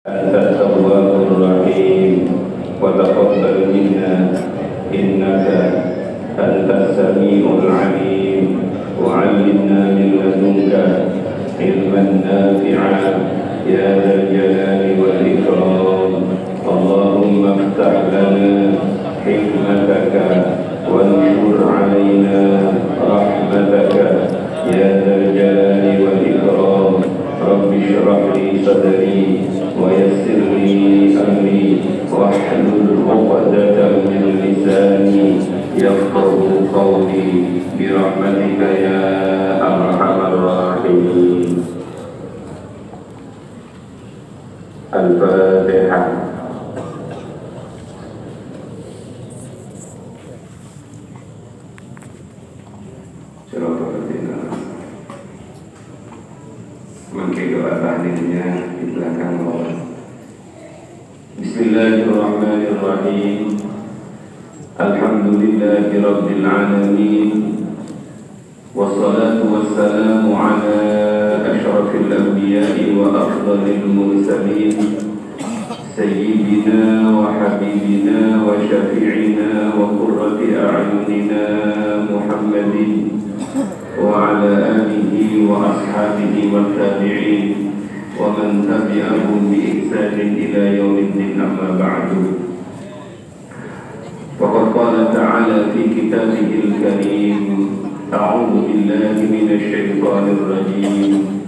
أنت التواب الرحيم وتقبل منا إنك أنت السميع العليم وعلمنا من لدنك علما نافعا يا ذا الجلال والإكرام. اللهم افتح لنا حكمتك وانشر علينا رحمتك يا ذا الجلال والإكرام. رب اشرح لي صدري ويسر لي أمري واحلل عقدة من لساني يفقه قولي برحمتك يا أرحم الراحمين. الفاتحة. Mungkin doa tahlilnya di belakang bawah. Bismillahirrahmanirrahim. Alhamdulillahi rabbil alamin. Wassalatu wassalamu ala asyrafil anbiya'i wa afdalil mursalin sayyidina wa habibina wa syafi'ina wa qurrati a'yunina Muhammadin wa ala alihi wa ashabihi wa tabi'in wa man tabi'ahum bi ihsanin ila yaumiddin, amma ba'du. Faqad qala ta'ala fi kitabihil karim, a'udzu billahi minasy syaithanir rajim.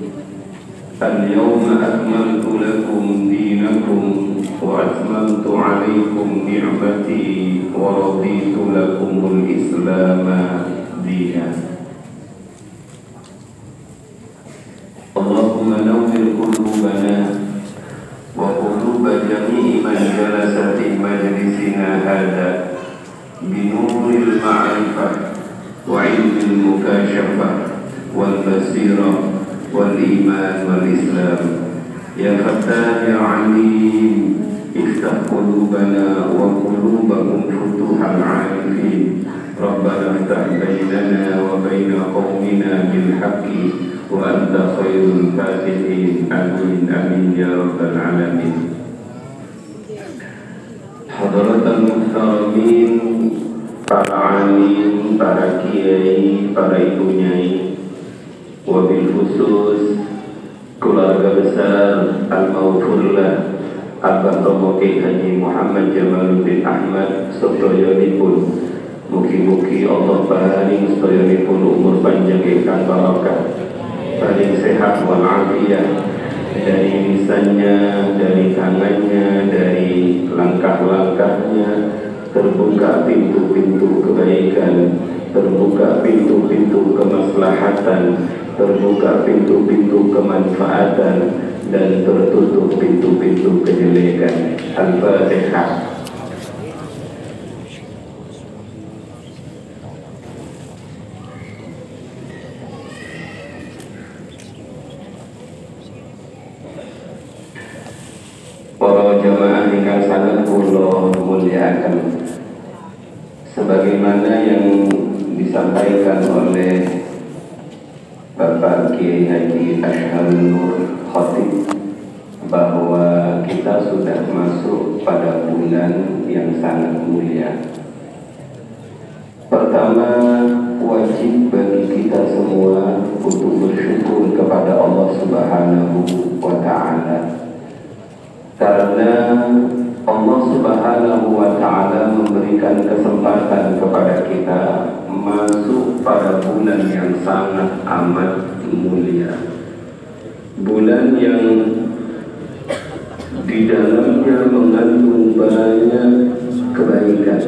Al-yawma akmaltu lakum dinakum wa atmamtu 'alaykum ni'mati wa raditu lakumul islama dinan. Allahumma nawwir qulubana wa quluba jami'i man jalasa fi majlisina hadha binuril ma'rifah wa ilmil mukashafah wal basirah wal iman wal islam. Ya Fattah ya Alim, iftah qulubana wa qulubakum futuhal arifin. Rabbana iftah bainana wa baina qaumina bil haqqi wa anta khairul fatihin. Amin amin ya rabbal alamin. Hadratan muhtaramin, para alim, para kiai, para ibu nyai, wabil khusus keluarga besar Al-Maghfurlah Abah Romo Kiai Haji Muhammad Jamaluddin Ahmad sedayonipun. Mugi-mugi Allah paring sedayonipun umur panjang ingkang barokah, paling sehat walafiat, dari lisannya, dari tangannya, dari langkah-langkahnya terbuka pintu-pintu kebaikan, terbuka pintu-pintu kemaslahatan, terbuka pintu-pintu kemanfaatan, dan tertutup pintu-pintu kejelekan. Al-Fatihah. Para jamaah ingkang sangat kula mulyakaken, sebagaimana yang disampaikan oleh Bapak Kiai Haji Asyharul Nur Khatib, bahwa kita sudah masuk pada bulan yang sangat mulia. Pertama, wajib bagi kita semua untuk bersyukur kepada Allah Subhanahu wa Ta'ala, karena Allah Subhanahu wa Ta'ala memberikan kesempatan kepada kita masuk pada bulan yang sangat amat mulia, bulan yang di dalamnya mengandung banyak kebaikan,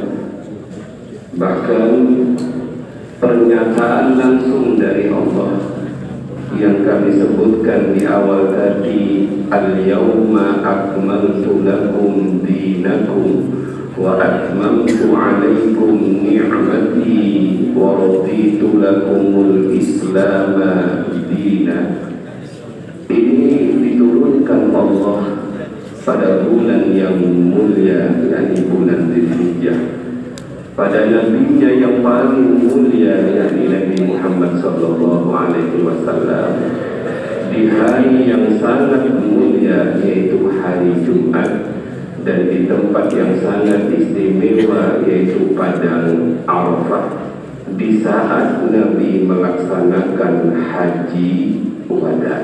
bahkan pernyataan langsung dari Allah yang kami sebutkan di awal tadi, al-yawma akmaltu lakum dinakum wa atmamtu 'alaikum ni'mati wa raditu lakumul islama dinan. Ini diturunkan Allah pada bulan yang mulia, yakni bulan Dzulhijjah, pada nabinya yang paling mulia, yakni Nabi Muhammad sallallahu alaihi wasallam, di hari yang sangat mulia yaitu hari Jumat, dan di tempat yang sangat istimewa yaitu Padang Arafah, di saat Nabi melaksanakan haji wada.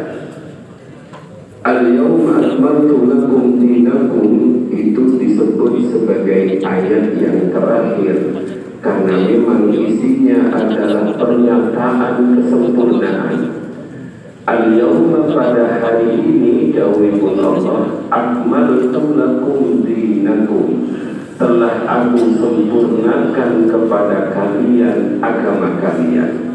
Al-yawma akmaltu lakum dinakum itu disebut sebagai ayat yang terakhir karena memang isinya adalah pernyataan kesempurnaan. Al-yawma pada hari ini dawuhipun Allah, akmaltu lakum dinakum, telah aku sempurnakan kepada kalian agama kalian.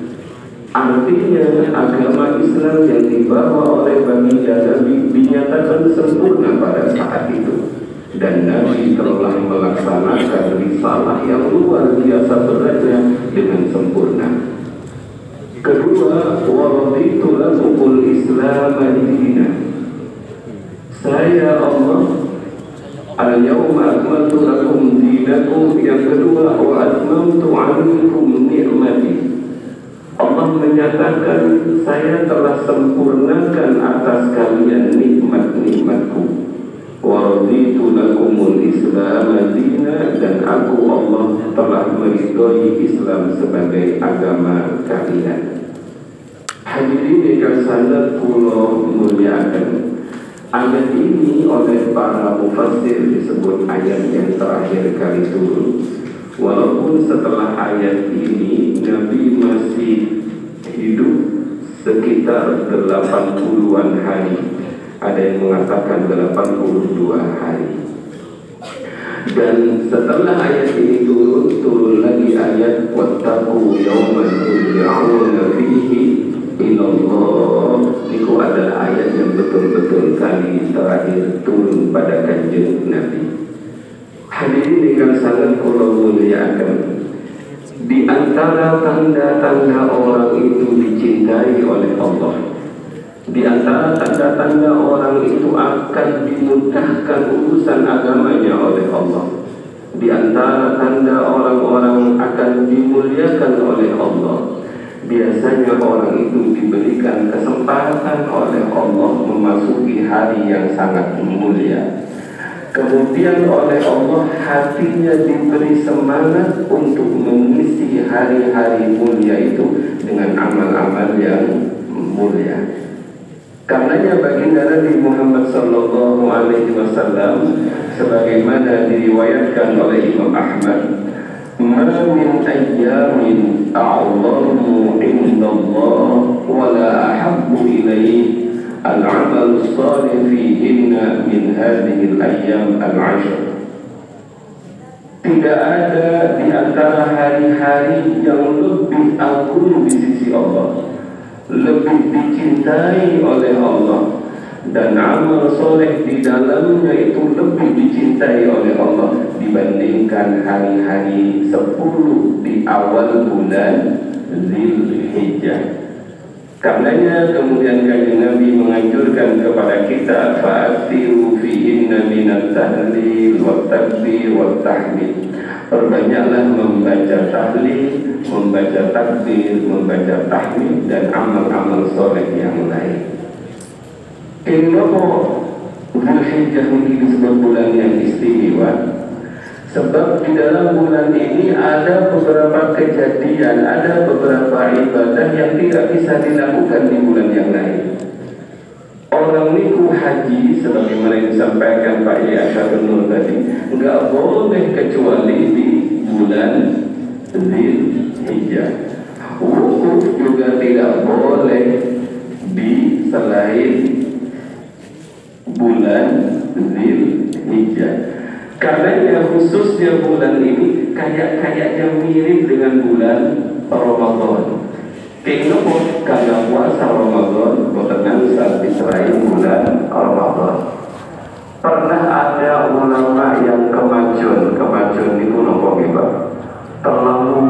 Artinya agama Islam yang dibawa oleh baginda Nabi dinyatakan sempurna pada saat itu, dan Nabi telah melaksanakan risalah yang luar biasa beratnya dengan sempurna. Kedua, waraditu lakumul Islam dinan. Saya Allah, al-yawma akmaltu lakum dinakum. Yang kedua, wa atmamtu 'alaikum ni'mati. Allah menyatakan saya telah sempurnakan atas kalian nikmat-nikmatku. Waraditu lakumul Islam dinan, dan aku Allah telah meridhoi Islam sebagai agama kalian. Hadirin yang sangat kula muliakan, ayat ini oleh para mufassir disebut ayat yang terakhir kali turun. Walaupun setelah ayat ini Nabi masih hidup sekitar 80-an hari, ada yang mengatakan 82 hari. Dan setelah ayat ini turun lagi ayat wattaqu yawman turja'una fihi ilallah. Itu adalah ayat yang betul-betul kali terakhir turun pada kanjeng Nabi. Hadirin yang sangat kula muliakan, di antara tanda-tanda orang itu dicintai oleh Allah, di antara tanda-tanda orang itu akan dimudahkan urusan agamanya oleh Allah, di antara tanda orang-orang akan dimuliakan oleh Allah, biasanya orang itu diberikan kesempatan oleh Allah memasuki hari yang sangat mulia. Kemudian oleh Allah hatinya diberi semangat untuk mengisi hari-hari mulia itu dengan amal-amal yang mulia. Karenanya baginda Nabi Muhammad sallallahu alaihi wasallam sebagaimana diriwayatkan oleh Imam Ahmad, "Ma min ayyamin a'zamu 'indallah wa la ahabbu ilayhi al-'amal as-salih fihinna min hadhihi al-ayyam al-'ashr." Tidak ada di antara hari-hari yang lebih agung di sisi Allah, lebih dicintai oleh Allah, dan amal soleh di dalamnya itu lebih dicintai oleh Allah dibandingkan hari-hari 10 di awal bulan Dzulhijjah. Karenanya kemudian kanjeng Nabi menganjurkan kepada kita, fa'atiru fihinna minat tahlil wa takbir wa tahmid. Perbanyaklah membaca tahlil, membaca takbir, membaca tahmid, dan amal-amal soleh yang lain. Kenapa Dzulhijjah ini disebut bulan yang istimewa? Sebab di dalam bulan ini ada beberapa kejadian, ada beberapa ibadah yang tidak bisa dilakukan di bulan yang lain. Orang niku haji, sebagaimana yang disampaikan Pak Yahya Nur tadi, nggak boleh kecuali di bulan Dzulhijjah. Wukuf juga tidak boleh di selain bulan Dzulhijjah. Karena khususnya bulan ini kayaknya mirip dengan bulan Ramadan. Karena puasa Ramadan bertenang saat Israel bulan Ramadan. Pernah ada ulama yang kemajuan itu nopo Pak, terlalu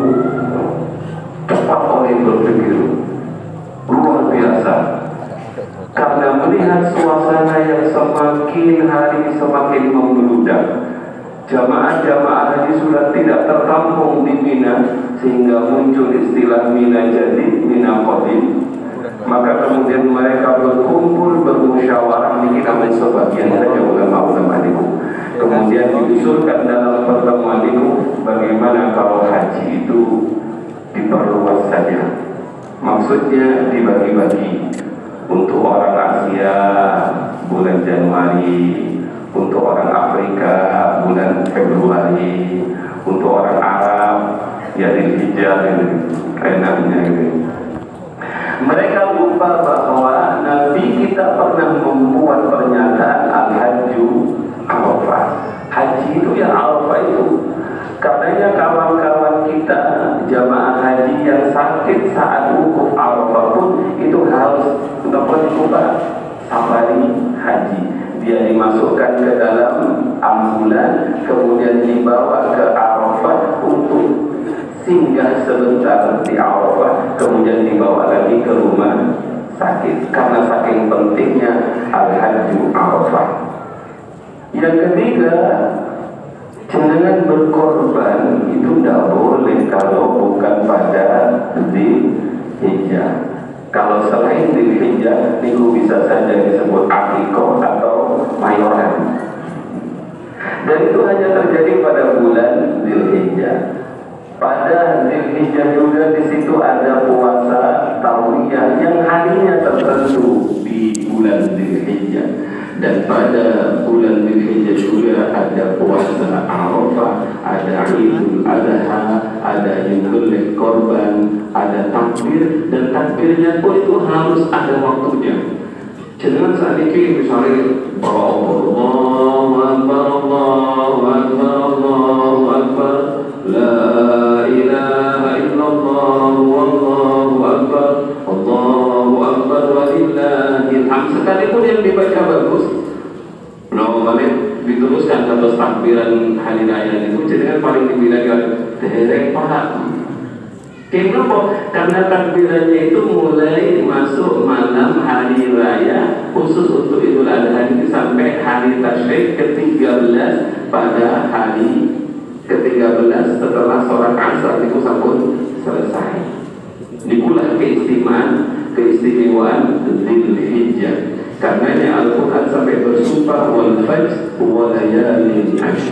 cepat oleh berpikir luar biasa. Karena melihat suasana yang semakin hari semakin membludak, jamaah-jamaah haji sudah tidak tertampung di Mina, sehingga muncul istilah Mina jadi, Mina Qadim. Maka kemudian mereka berkumpul bermusyawarah, ini namun sebagian saja ulama-ulama itu. Kemudian diusulkan dalam pertemuan itu, bagaimana kalau haji itu diperluas saja. Maksudnya dibagi-bagi. Untuk orang Asia bulan Januari, untuk orang Afrika bulan Februari, untuk orang Arab ya di Hijjah enaknya ini. Mereka lupa bahwa Nabi kita pernah membuat pernyataan Al-Hajju Arafah. Haji itu ya Arafah itu. Katanya kawan-kawan kita jamaah haji yang sakit saat wukuf Arafah pun itu harus coba safari haji. Dia dimasukkan ke dalam ambulan, kemudian dibawa ke Arafah untuk singgah sebentar di Arafah, kemudian dibawa lagi ke rumah sakit karena saking pentingnya Al-Hajju Arafah. Yang ketiga, jangan berkorban itu tidak boleh kalau bukan pada Dzulhijjah. Kalau selain Dzulhijjah itu bisa saja disebut akikoh atau mayoran. Dan itu hanya terjadi pada bulan Dzulhijjah. Pada Dzulhijjah juga di situ ada puasa Tarwiyah yang harinya tertentu di bulan Dzulhijjah. Dan pada bulan Dzulhijjah juga ada puasa Arafah, ada Idul Adha, ada Nyembelih Korban, ada takbir, dan takbirnya pun itu harus ada waktunya. Jangan saat ini misalnya Allahu Akbar, Allahu Akbar, Allahu Akbar, La ilaha illallah, Wallahu Akbar, Allahu Akbar, walillahil hamd. Sekalipun yang dibaca bagus, diteruskan terus takbiran hari raya itu, jadi kan paling dibilang dereng paham. Kenapa? Karena takbirannya itu mulai masuk malam hari raya khusus untuk Idul Adha ini sampai hari Tasyrik ke-13 pada hari ke-13 setelah sholat asar itu sampun selesai. Itulah keistimewaan Dzulhijjah. Karenanya Al-Quran sampai bersumpah wal fajr wa layalin ashr.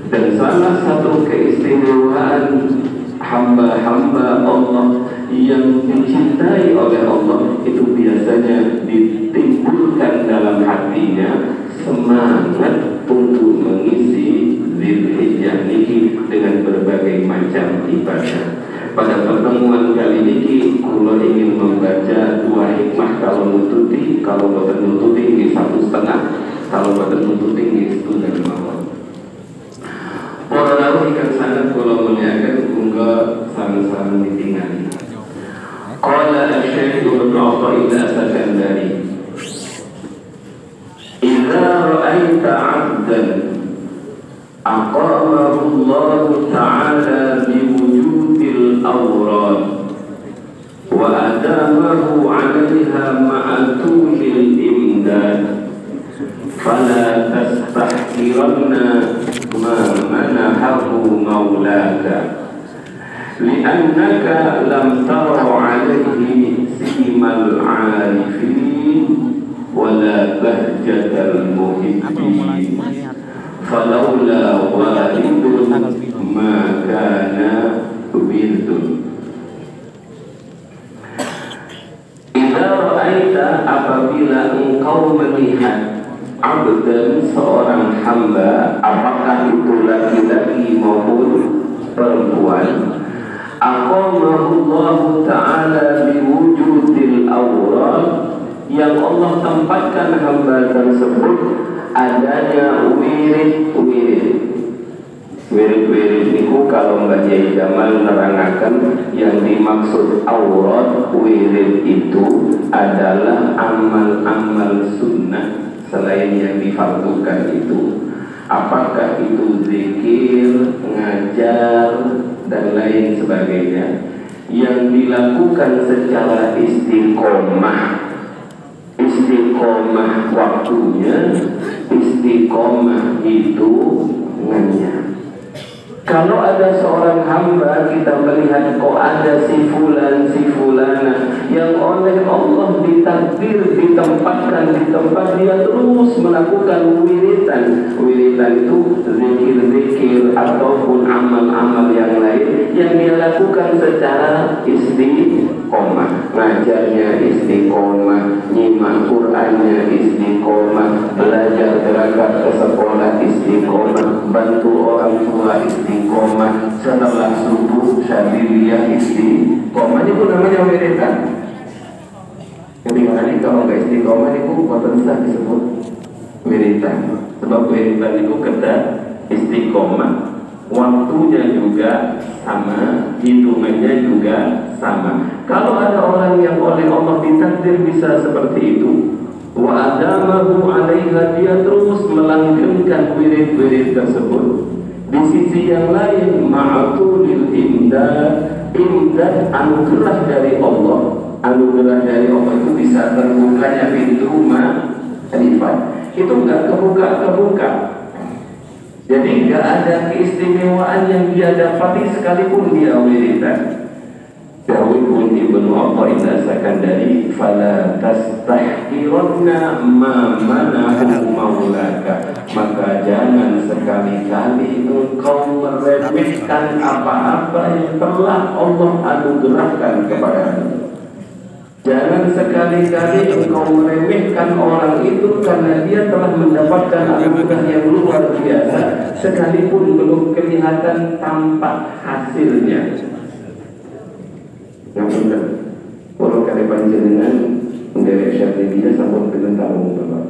Dan salah satu keistimewaan hamba-hamba Allah yang dicintai oleh Allah itu biasanya ditimbulkan dalam hatinya semangat untuk mengisi Dzulhijjah ini dengan berbagai macam ibadah. Pada pertemuan kali ini kula ingin membaca dua hikmah kalau nututi, kalau boten nututi ini 1,5, kalau boten nututi ini 1,5. Para rawuh ingkang sangat kula muliakan monggo sama-sama ditingali. Qala Asy-Syaikh Ibnu Athaillah As-Sakandari, "Idza ra'aita 'abdan aqamahu Allah Ta'ala biwujudil awrad wa adamahu 'alaiha ma'a tulil imdad fala tastahqiranna ma manahahu maulaka li'annaka lam tara 'alaihi simal 'arifin wala bahjatal muhibbin falaula walidun ma kana wirdun." Idza ra'aita, apabila engkau melihat abdan, seorang hamba, apakah itu laki-laki maupun perempuan, aqamahullahu ta'ala biwujudil awrad, yang Allah tempatkan hamba tersebut adanya wirid-wirid. Wirid-wirid itu kalau Mbak Yai Jamal menerangkan yang dimaksud aurat wirid itu adalah amal-amal sunnah selain yang difardukan itu. Apakah itu zikir, ngajar, dan lain sebagainya yang dilakukan secara istiqomah. Istiqomah waktunya, istiqomah itu nganya. Kalau ada seorang hamba kita melihat kok ada si fulan, si fulana yang oleh Allah ditakdir ditempatkan di tempat dia terus melakukan wiridan. Wiridan itu zikir-zikir ataupun amal-amal yang lain yang dia lakukan secara istiqomah. Ngajarnya istiqomah, nyimak Qur'annya istiqomah, belajar berangkat ke sekolah istiqomah, bantu orang tua istiqomah, setelah subuh syadiliyah istiqomah. Itu namanya wiridan. Ketika kalau nggak istiqomah itu potensial disebut wiridan. Sebab wiridan itu kata istiqomah, waktunya juga sama, hitungannya juga sama. Kalau ada orang yang oleh Allah ditakdir bisa seperti itu, wa adamahu 'alaiha, dia terus melanggengkan wirid-wirid tersebut. Di sisi yang lain, ma'atulil imdad anugerah dari Allah. Anugerah dari Allah itu bisa terbukanya pintu ma'rifat. Itu enggak kebuka. Jadi enggak ada keistimewaan yang dia dapati sekalipun dia wiridan. Dawud Ibnu Athaillah Sakandari, fala tastahqiranna ma manahu maulaka, maka jangan sekali-kali engkau meremehkan apa-apa yang telah Allah anugerahkan kepadamu. Jangan sekali-kali engkau meremehkan orang itu karena dia telah mendapatkan anugerah yang luar biasa, sekalipun belum kelihatan tampak hasilnya. Yang benar, kalau kali panjenengan menderek syadiliyah sampun pinten tahun Bapak.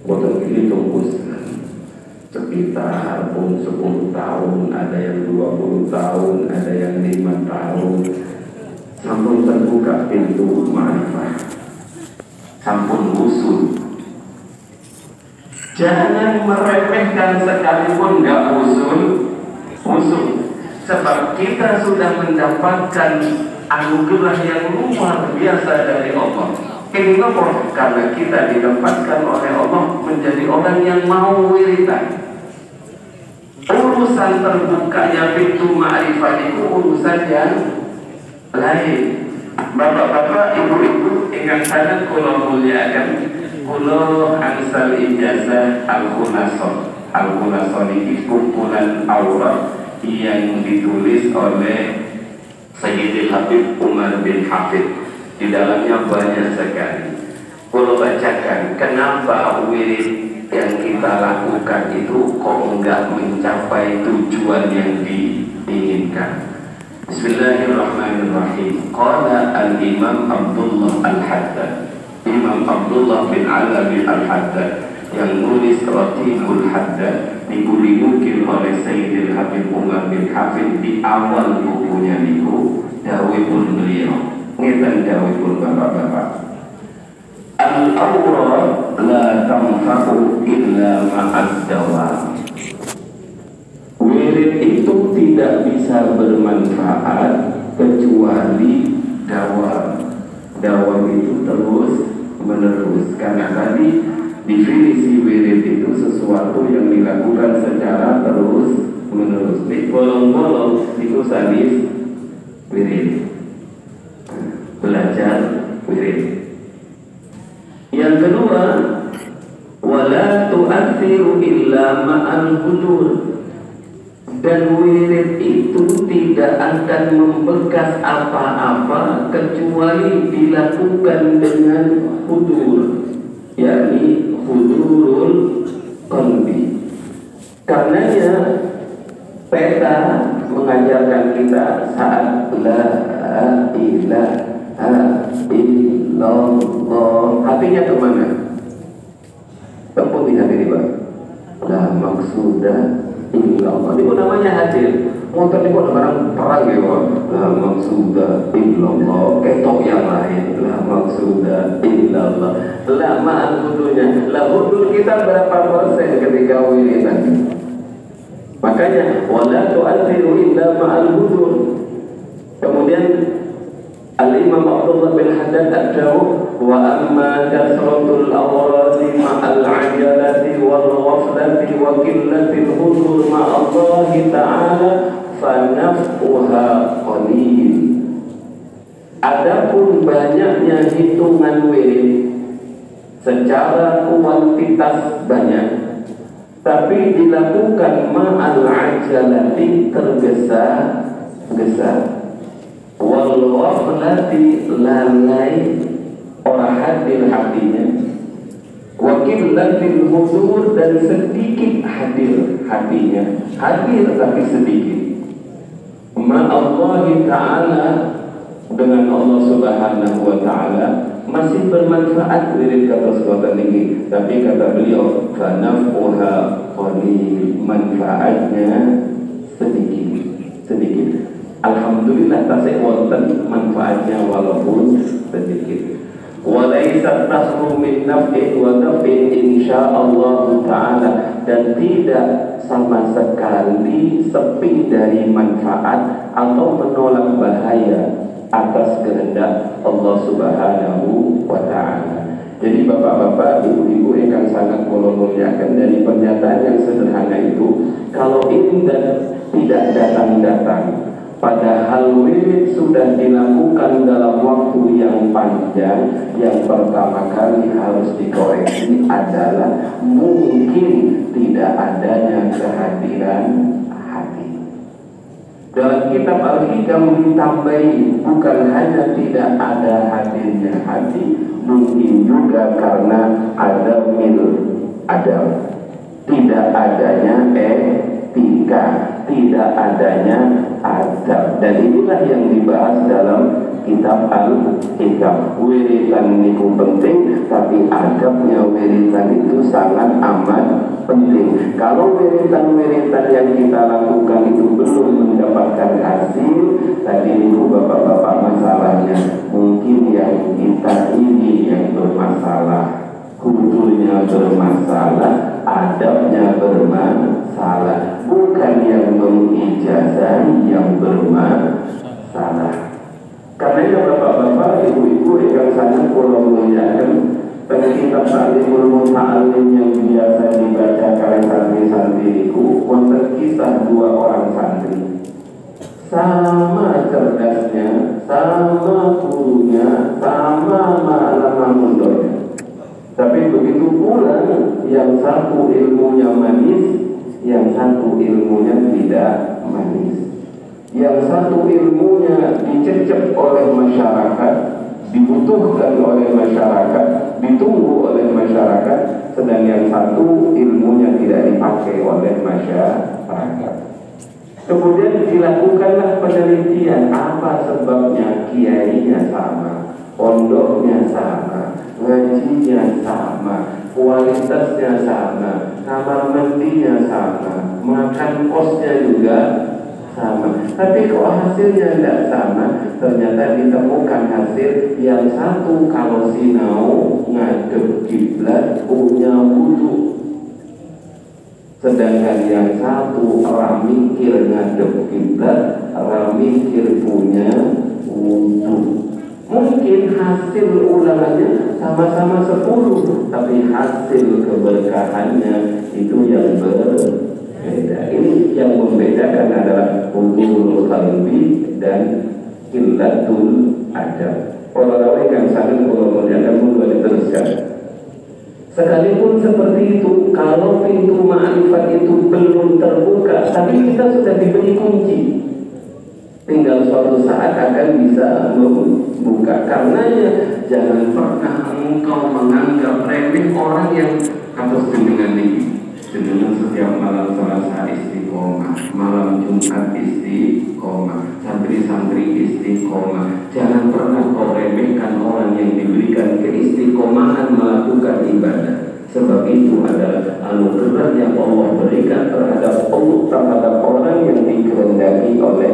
Boten iki tunggus sekitar pun 10 tahun, ada yang 20 tahun, ada yang 5 tahun. Sampun terbuka pintu ma'rifah, sampun usul. Jangan meremehkan sekalipun enggak usul. Sebab kita sudah mendapatkan anugerah yang luar biasa dari Allah. Kenapa? Karena kita ditempatkan oleh Allah menjadi orang yang mau wiridan. Urusan terbukanya pintu ma'rifat itu urusan yang lain. Bapak-bapak, ibu-ibu, ingkang sangat kula muliakan, kula angsal ijazah al-khunasah. Al-khunasah ini kumpulan aurat yang ditulis oleh Sayyidil Habib Umar bin Hafid. Di dalamnya banyak sekali. Kalau bacakan, kenapa wirid yang kita lakukan itu kok enggak mencapai tujuan yang diinginkan. Bismillahirrahmanirrahim. Qala al-Imam Abdullah al-Haddad, Imam Abdullah bin Alawi al-Haddad yang nulis Ratibul Haddad, dibukil oleh Sayyidil Habib Umar bin Hafid. Di awal bukunya niku dawuhipun beliau ngeten, dawuhipun bapak-bapak, al-awrad la tanfa'u illa ma'ad dawam. Wirid itu tidak bisa bermanfaat kecuali dawam. Dawam itu terus menerus, karena tadi definisi wirid itu sesuatu yang dilakukan secara terus menerus. Di bolong-bolong itu sadis wirid, belajar wirid. Yang kedua, wala tu'athiru illa ma'al hudur. Dan wirid itu tidak akan membekas apa-apa kecuali dilakukan dengan hudur, yakni hudurul qalbi. Karenanya peta mengajarkan kita saat la ilaha illallah, hatinya kemana? Tempat di hati ini, Pak. La maksudah illallah. Itu namanya hadir. Motor ini kok barang perang ya, Pak. La maksudah illallah. Ketok yang lain. La maksudah illallah. La ma'al hudunya. La hudur kita berapa persen ketika wiridan? Makanya wala tu'athiru illa ma'al hudur. Kemudian Al-Imam Abdullah bin Haddad ad-Dawud, wa amma kasratul awradi ma'al ajalati wal ghaflati wa qillatil ta'ala fanaf'uha qalil. Adapun banyaknya hitungan wirid secara kuantitas banyak, tapi dilakukan ma'al ajalati tergesa-gesa, wal ghaflati lalai orang hadir hatinya, wakil latil hudur dan sedikit hadir hatinya, hadir tapi sedikit. Ma'allahi ta'ala, dengan Allah subhanahu wa ta'ala masih bermanfaat wirid kata sekuatan ini, tapi kata beliau fanaf'uha qalil, manfaatnya sedikit. Alhamdulillah tasik wonten manfaatnya walaupun sedikit. Walaisa tasru min naf'in wa naf'in insyaallah ta'ala, dan tidak sama sekali sepi dari manfaat atau menolak bahaya atas kehendak Allah subhanahu wa ta'ala. Jadi bapak-bapak, ibu-ibu yang sangat muliakan, dari pernyataan yang sederhana itu, kalau ini tidak datang-datang, padahal wirid sudah dilakukan dalam waktu yang panjang, yang pertama kali harus dikoreksi adalah mungkin tidak adanya kehadiran hati. Dalam kitab Al-Hikam ditambahi, bukan hanya tidak ada hadirnya hati, mungkin juga karena ada tidak adanya etika, tidak adanya adab. Dan inilah yang dibahas dalam kitab Al-Hikam. Wiridan itu penting, tapi adabnya wiridan itu sangat amat penting. Kalau wiridan yang kita lakukan itu belum mendapatkan hasil, tadi itu bapak-bapak masalahnya mungkin yang kita ini yang bermasalah, kulturnya bermasalah, adabnya bermasalah, bukan yang mengijazahi yang bermasalah. Karena itu bapak-bapak, ibu-ibu yang sangat kula muliakan, pada kitab Ta'limul Muta'allim yang biasa dibaca oleh santri-santriku, wonten kisah dua orang santri, sama cerdasnya, sama gurunya, sama ma'alama mundurnya. Tapi begitu pula yang satu ilmunya manis, yang satu ilmunya tidak manis. Yang satu ilmunya dicecep oleh masyarakat, dibutuhkan oleh masyarakat, ditunggu oleh masyarakat, sedang yang satu ilmunya tidak dipakai oleh masyarakat. Kemudian dilakukanlah penelitian, apa sebabnya. Kiainya sama, pondoknya sama, ngajinya sama, kualitasnya sama, kamar mandinya sama, makan kosnya juga sama, tapi kok hasilnya tidak sama. Ternyata ditemukan hasil yang satu kalau sinau ngadep kiblat punya wudu, sedangkan yang satu orang mikir ngadep kiblat, orang mikir punya wudu. Mungkin hasil ulangannya sama-sama 10, tapi hasil keberkahannya itu yang berbeda. Ini yang membedakan adalah hudurul qalbi dan qillatul adab. Orang-orang yang sangat muliakan mulai diteruskan. Sekalipun seperti itu, kalau pintu ma'rifat itu belum terbuka, tapi kita sudah diberi kunci, tinggal suatu saat akan bisa membuka. Karenanya jangan pernah engkau menganggap remeh orang yang harus dengan ini. Dengan setiap malam Selasa istiqomah, malam Jumat istiqomah, santri-santri istiqomah. Jangan pernah kau remehkan orang yang diberikan keistiqomahan melakukan ibadah. Sebab itu adalah anugerah yang Allah berikan terhadap orang yang dikehendaki oleh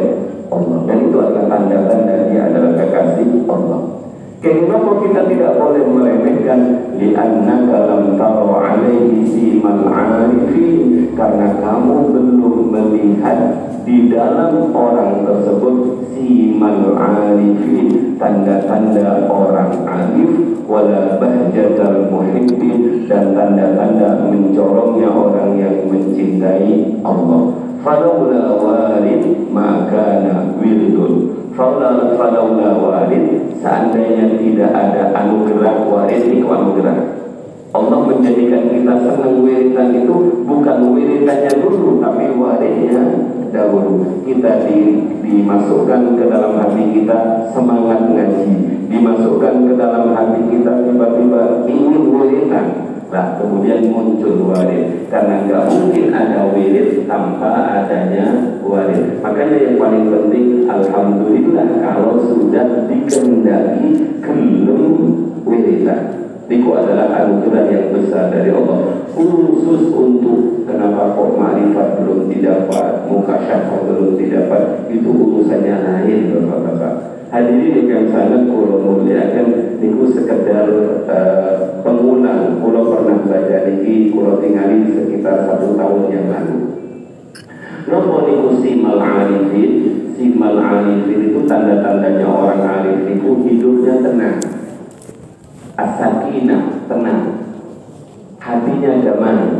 Allah. Dan itu adalah tanda-tanda dia adalah kekasih Allah. Kenapa kita tidak boleh meremehkan? Li'annaka lam tara alaihi simal arifin, karena kamu belum melihat di dalam orang tersebut simal arifin, tanda-tanda orang arif, wala bahjatal muhibbin, dan tanda-tanda mencorongnya orang yang mencintai Allah. Falaula warid makana wirdun. Falaula warid, seandainya tidak ada anugerah. Warid itu anugerah. Allah menjadikan kita senang wiridan itu bukan wiridannya dulu, tapi waridnya dahulu. Kita dimasukkan ke dalam hati kita semangat ngaji, dimasukkan ke dalam hati kita tiba-tiba ingin wiridan. Nah, kemudian muncul warid, karena nggak mungkin ada wirid tanpa adanya warid. Makanya yang paling penting, alhamdulillah kalau sudah dikehendaki gelem wiridan. Itu adalah anugerah yang besar dari Allah, khusus untuk kenapa kok ma'rifat belum didapat, mukasyafah belum didapat, itu urusannya lain, Bapak-bapak. Hadirin yang sangat kula muliakan, niku sekedar pengulang. Kula pernah baca niki, kula tingali sekitar 1 tahun yang lalu. Napa niku simal arifin? Simal arifin itu tanda-tandanya orang arif niku hidupnya tenang. As-sakinah, tenang, hatinya damai,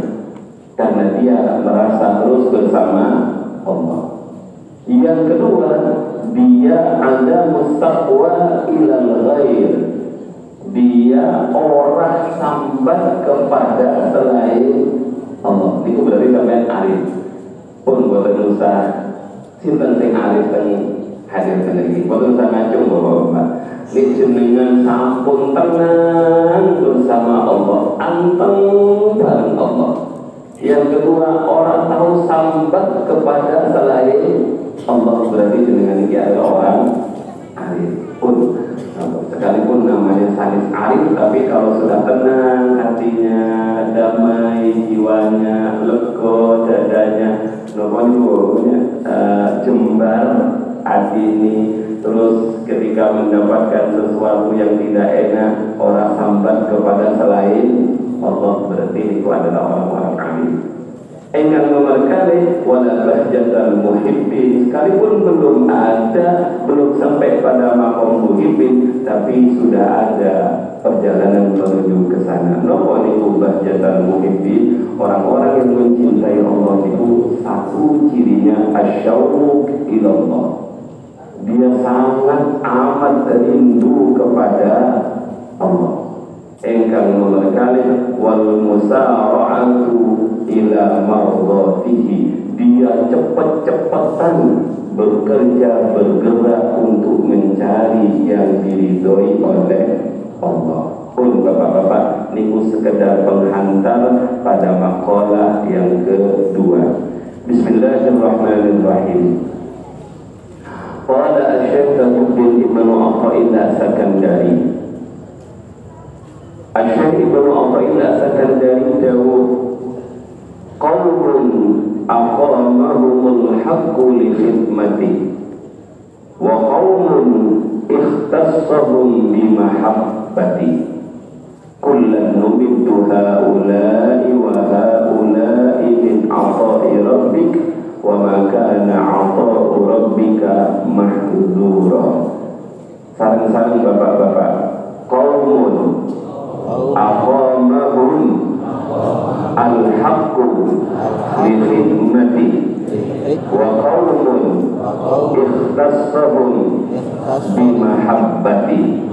karena dia merasa terus bersama Allah. Yang kedua, dia ada mustaqwa ilal ghair, dia orang sambat kepada selain Allah. Itu berarti sampai arif pun buatan usaha sinten sing arif sing hadir lagi buatan usaha ngacung Bapak-bapak. Jenengan sampun tenang bersama Allah, anteng bareng Allah. Yang kedua, orang tahu sambat kepada selain Allah, berarti jenengan ini adalah orang arif pun. Sekalipun namanya sanis arif, tapi kalau sudah tenang hatinya, damai jiwanya, lega dadanya, jembar hati ini. Terus ketika mendapatkan sesuatu yang tidak enak, orang sambat kepada selain Allah, berarti itu adalah orang-orang alim. Yang nomor kali, wala bahjatal muhibbin, sekalipun belum sampai pada maqam muhibbin, tapi sudah ada perjalanan menuju ke sana. Napa niku bahjatal muhibbin? Orang-orang yang mencintai Allah itu satu cirinya asyauq ilallah. Dia sangat amat rindu kepada Allah. Engkang nomor kali, wal musara'atu ila mardhatihi. Dia cepat-cepatan bekerja, bergerak untuk mencari yang diridhoi oleh Allah. Pun Bapak-bapak, niku sekedar penghantar pada makalah yang kedua. Bismillahirrahmanirrahim. Qala asy-syaikh Muhammad ibn Athaillah Sakandari. Asy-syaikh ibn Athaillah Sakandari dawuh, qaumun aqamahumul haqqu li khidmati wa qaumun ikhtassahum bi mahabbati. Kullan nubiddu haula'i wa haula'i min 'ata'i rabbik wa ma kana 'ata'u rabbika mahdura. Sareng-sareng Bapak-bapak, qaumun aqamahum al-haqqu li khidmati wa qaumun ikhtassahum bi mahabbati.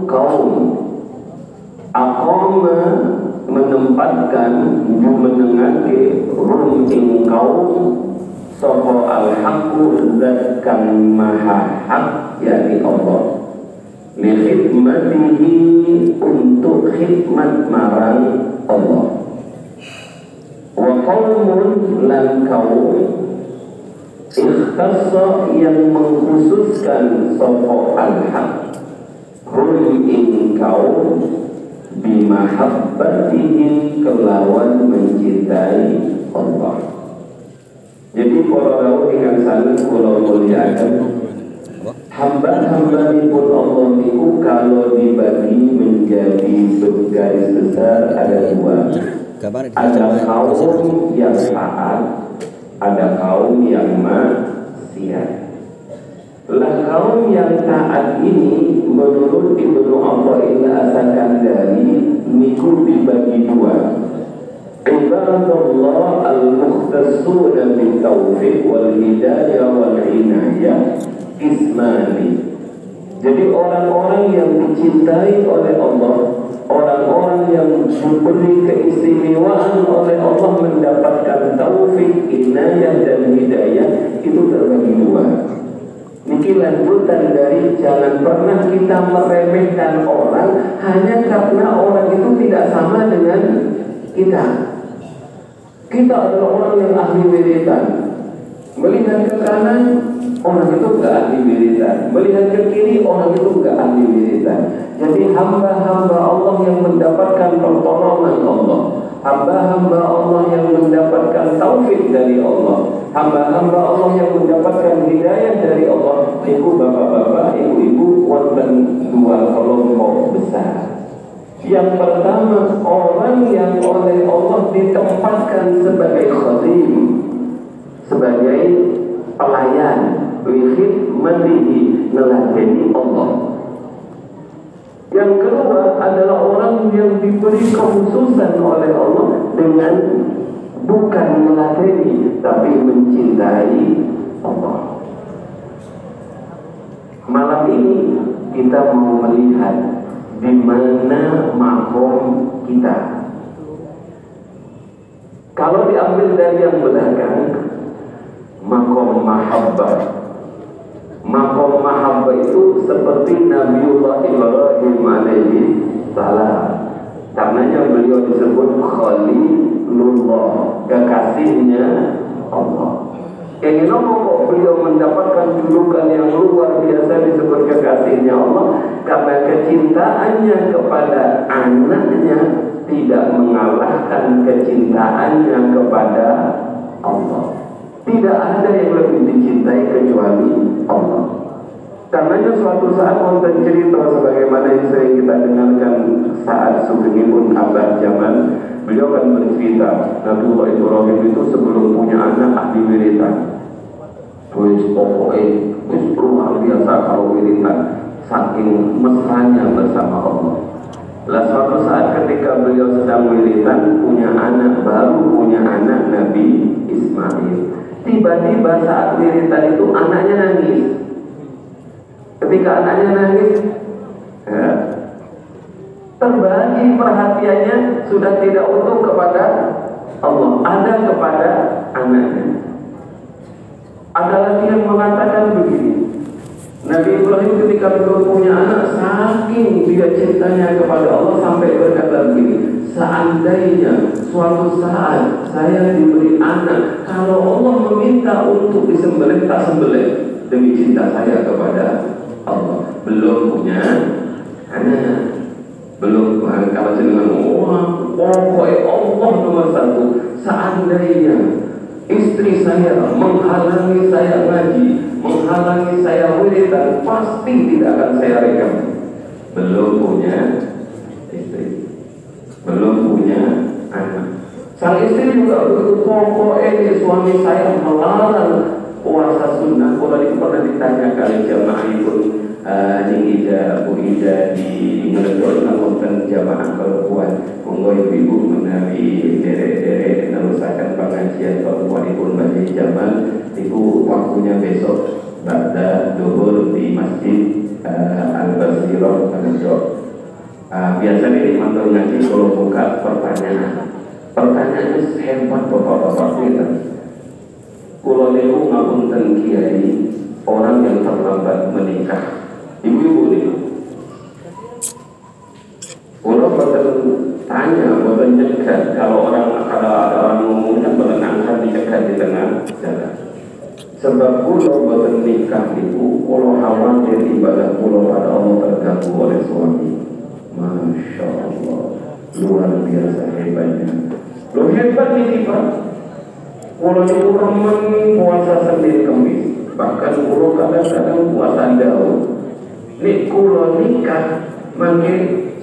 Kaum aqama menempatkan menengake rum ing kaum sapa al-haqqu zat kang maha hak, yakni Allah, li khidmatihi untuk khidmat marang Allah. Wa qaumun lan kaum ikhtassa yang mengkhususkan sapa al-haq hum ing kaum bimahabbatihim kelawan mencintai Allah. Jadi para rawuh ingkang sanget kula mulyakaken, hamba-hamba pun Allah niku kalau dibagi menjadi garis besar ada dua. Ada kaum yang taat, ada kaum yang maksiat. Lah kaum yang taat ini menurut Ibnu Athaillah Sakandari niku dibagi dua. Ibadallah al-mukhtasuna bitaufiq wal hidayah wal inayah ismani. Jadi orang-orang yang dicintai oleh Allah, orang-orang yang diberi keistimewaan oleh Allah mendapatkan taufik, inayah dan hidayah itu terbagi dua. Niki lanjutan dari jangan pernah kita meremehkan orang hanya karena orang itu tidak sama dengan kita. Kita adalah orang yang ahli wiridan. Melihat ke kanan, orang itu enggak ahli wiridan. Melihat ke kiri, orang itu enggak ahli wiridan. Jadi hamba-hamba Allah yang mendapatkan pertolongan Allah, hamba-hamba Allah yang mendapatkan taufik dari Allah, hamba-hamba Allah yang mendapatkan hidayah dari Allah, ibu bapak-bapak, ibu-ibu, wonten dua kelompok besar. Yang pertama, orang yang oleh Allah ditempatkan sebagai khadim, sebagai pelayan, khidmatihi, melayani Allah. Yang kedua adalah orang yang diberi kekhususan oleh Allah dengan bukan melayani tapi mencintai Allah. Malam ini kita mau melihat di mana makom kita. Kalau diambil dari yang belakang, makom mahabbah. Makom mahabbah itu seperti Nabiullah Ibrahim alaihi salam. Karenanya beliau disebut Khalilullah, kekasihnya Allah. Yang kenapa beliau mendapatkan julukan yang luar biasa disebut kekasihnya Allah? Karena kecintaannya kepada anaknya tidak mengalahkan kecintaannya kepada Allah. Tidak ada yang lebih dicintai kecuali Allah. Karenanya suatu saat wonten cerita sebagaimana yang sering kita dengarkan saat Sugengipun Abah Jamal, beliau kan bercerita Nabiullah Ibrahim itu sebelum punya anak ahli wiridan. Wis pokoknya wis luar biasa kalau wiridan, saking mesranya bersama Allah. Lah suatu saat ketika beliau sedang wiridan, punya anak baru, punya anak Nabi Ismail. Tiba-tiba saat wiridan itu anaknya nangis. Ketika anaknya nangis, ya, terbagi perhatiannya sudah tidak utuh kepada Allah, ada kepada anaknya. Ada lagi yang mengatakan begini, Nabi Ibrahim ketika belum punya anak, saking dia cintanya kepada Allah sampai berkata begini, seandainya suatu saat saya diberi anak, kalau Allah meminta untuk disembelih, tak sembelih demi cinta saya kepada Allah. Belum punya anak, belum, kalau jenengan pokoknya Allah nomor satu. Seandainya istri saya menghalangi saya ngaji, menghalangi saya wiridan, pasti tidak akan saya rekam. Belum punya istri, belum punya anak. Sang istri juga begitu, pokoknya suami saya melarang puasa sunnah. Kalau itu pernah ditanya kali jamaah pun Ida, Bu Ida di Meledor, melakukan jamaah perempuan. Monggo ibu-ibu menawi derek-derek nerusakan pengajian perempuan pun bagi Jamal. Itu waktunya besok ba'da zuhur di Masjid Al-Basirah Meledor. Biasanya di mantor ngaji kalau buka pertanyaan. Pertanyaannya hebat bapak-bapak kita. Kulo niku ngapunten kiai, orang yang terlambat menikah. Ibu-ibu nih, kulo boten tanya, boten cegat. Kalau ada orang ngomongnya boten angkat dicegat di tengah jalan. Sebab kulo boten nikah ibu, kulo khawatir ibadah kulo pada Allah terganggu oleh suami. Masya Allah, luar biasa hebatnya. Lo hebat nih Pak. Kulo itu remen puasa Senin Kamis, bahkan kulo kadang-kadang puasa Daud. Nek kulo nikah, mungkin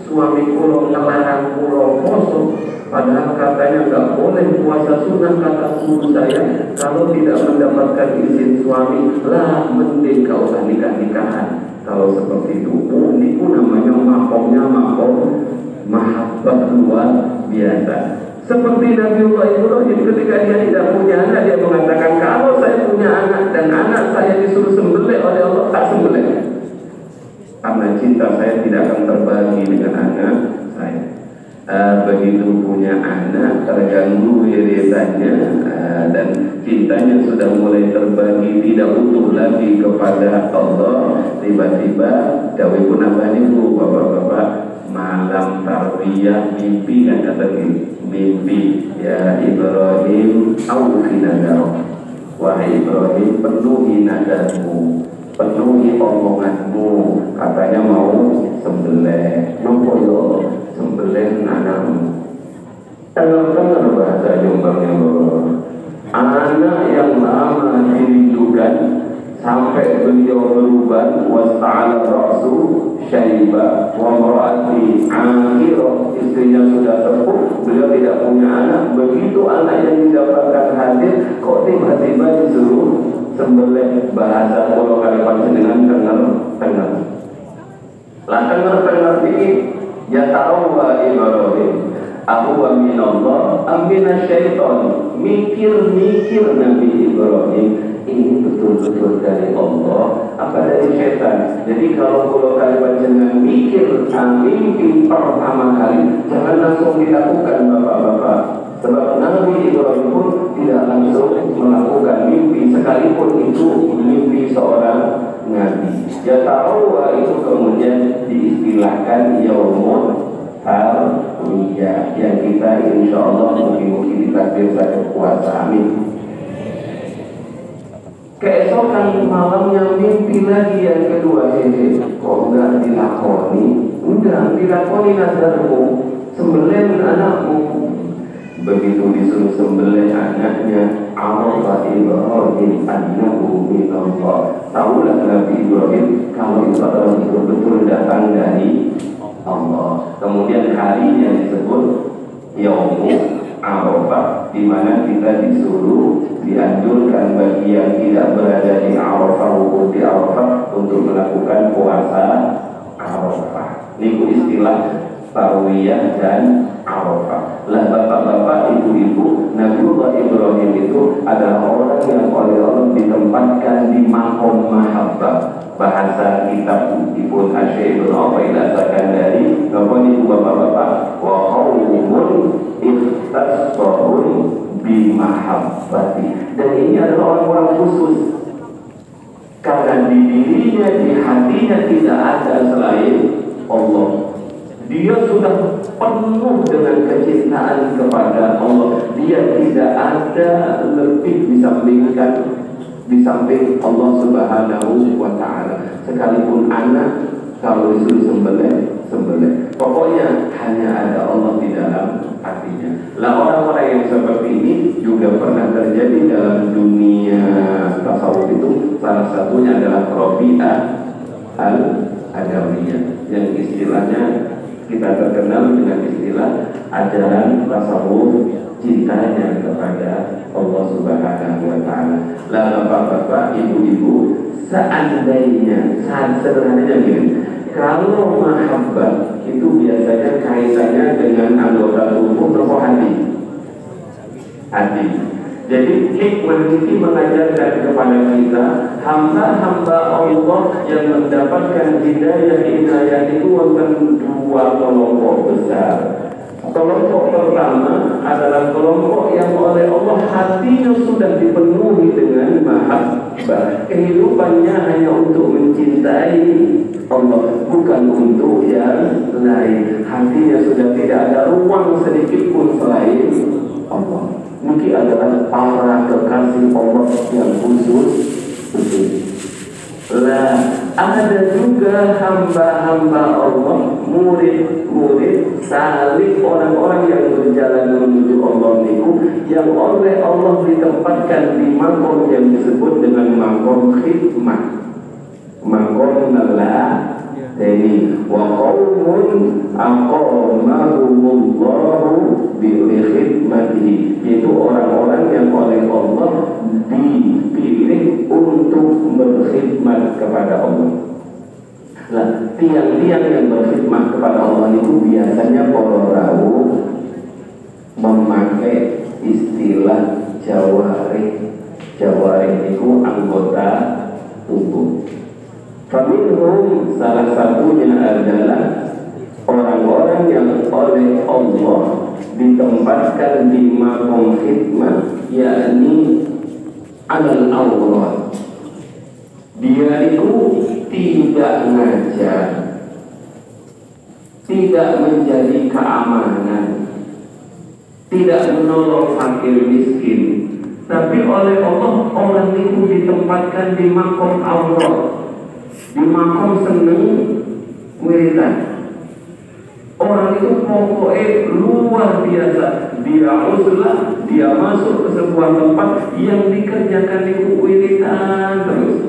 suami kulo ngelarang kulo poso, padahal katanya nggak boleh puasa sunnah. Kata guru saya, kalau tidak mendapatkan izin suami, lah mending kau usah nikah-nikahan. Kalau seperti itu, niku namanya makomnya makom mahabbah luar biasa. Seperti Nabiullah Ibrahim ketika dia tidak punya anak, dia mengatakan kalau saya punya anak dan anak saya disuruh sembelih oleh Allah, tak sembelih. Karena cinta saya tidak akan terbagi dengan anak saya. Begitu punya anak terganggu wiridannya dan cintanya sudah mulai terbagi, tidak utuh lagi kepada Allah. Tiba-tiba dawe pun apa niku bapak-bapak, malam tarwiyah mimpi kan datang mimpi, ya Ibrahim aufi nadar, wahai Ibrahim penuhi nadarmu, penuhi omonganmu, katanya mau sembelih, nopo yo sembelih anakmu. Dengar bahasa Jombangnya bro, anak yang lama dirindukan sampai beliau berubah, wasta'ala rasul syaiba wa mar'ati akhirah, istrinya sudah sepuh, beliau tidak punya anak. Begitu anak yang didapatkan hadir, kok tiba-tiba disuruh sembelih. Bahasa kalau kalian dengan dengar lah dengar ini ya tahu wa Ibrahim aku wa minallah amina syaitan. Mikir Nabi Ibrahim, ini betul-betul dari Allah apa dari syaitan. Jadi kalau kalian jangan mikir mimpi pertama kali, jangan langsung dilakukan bapak-bapak. Sebab Nabi Ibrahim pun tidak langsung melakukan mimpi, sekalipun itu mimpi seorang nabi. Ya tahu itu kemudian diistilahkan yaumul tarwiyah, yang kita insya Allah mungkin ditakdir pada puasa. Amin. Keesokan malamnya mimpi lagi yang kedua, kok enggak dilakoni? Udah dilakoni nadarmu, sembelih anakmu. Begitu disuruh sembelih anaknya, arafa Ibrahim annahu minallah. Tahulah Nabi Ibrahim kalau itu adalah betul-betul datang dari Allah. Kemudian harinya disebut Yaumul Arafah, di mana kita disuruh, dianjurkan bagi yang tidak berada di Arafah, wukuf di Arafah, untuk melakukan puasa Arafah. Ini istilah Tarwiyah dan Arafah. Lah bapak-bapak, ibu-ibu, Nabiullah Ibrahim itu adalah orang yang oleh Allah ditempatkan di maqam mahabbah. Bahasa kitab Ibnu Asy'ari Ibnu Athaillah dari kemudian bapak-bapak, wa qaumun ikhtasahum bi mahabbati. Dan ini adalah orang-orang khusus karena di dirinya, di hatinya tidak ada selain Allah. Dia sudah penuh dengan kecintaan kepada Allah. Dia tidak ada lebih di samping Allah Subhanahu wa Ta'ala. Sekalipun anak kalau disuruh sembelih. Pokoknya hanya ada Allah di dalam hatinya. Lah orang-orang yang seperti ini juga pernah terjadi dalam dunia tasawuf itu. Salah satunya adalah Rabi'ah al-Adawiyah, yang istilahnya kita terkenal dengan istilah ajaran tasawuf cintanya kepada Allah Subhanahu wa Ta'ala. Lah bapak-bapak, ibu-ibu, seandainya sederhananya gini, kalau mahabbah itu biasanya kaitannya dengan anggota tubuh atau hati. Jadi hikmah ini mengajarkan kepada kita, hamba-hamba Allah yang mendapatkan hidayah itu akan dua kelompok besar. Kelompok pertama adalah kelompok yang oleh Allah hatinya sudah dipenuhi dengan mahabbah. Kehidupannya hanya untuk mencintai Allah, bukan untuk yang lain. Hatinya sudah tidak ada ruang sedikit pun selain Allah. Mungkin adalah para kekasih Allah yang khusus. Lah, ada juga hamba-hamba Allah, murid-murid, salih, orang-orang yang berjalan menuju Allah niku, yang oleh Allah ditempatkan di makom yang disebut dengan makom khidmah, makom nalah. Jadi wa qaumun aqamahumullahu bi khidmatihi, yaitu orang-orang yang oleh Allah dipilih untuk berkhidmat kepada Allah. Nah, tiang-tiang yang berkhidmat kepada Allah itu biasanya para rawuh, salah satunya adalah orang-orang yang oleh Allah ditempatkan di maqam khidmah, yakni alal awrad. Dia itu tidak ngajar, tidak menjadi keamanan, tidak menolong fakir miskin, tapi oleh Allah orang itu ditempatkan di maqam awrad, di maqam seneng wiridan. Orang itu pokoknya luar biasa. Dia uzlah, dia masuk ke sebuah tempat yang dikerjakan itu wiridan terus.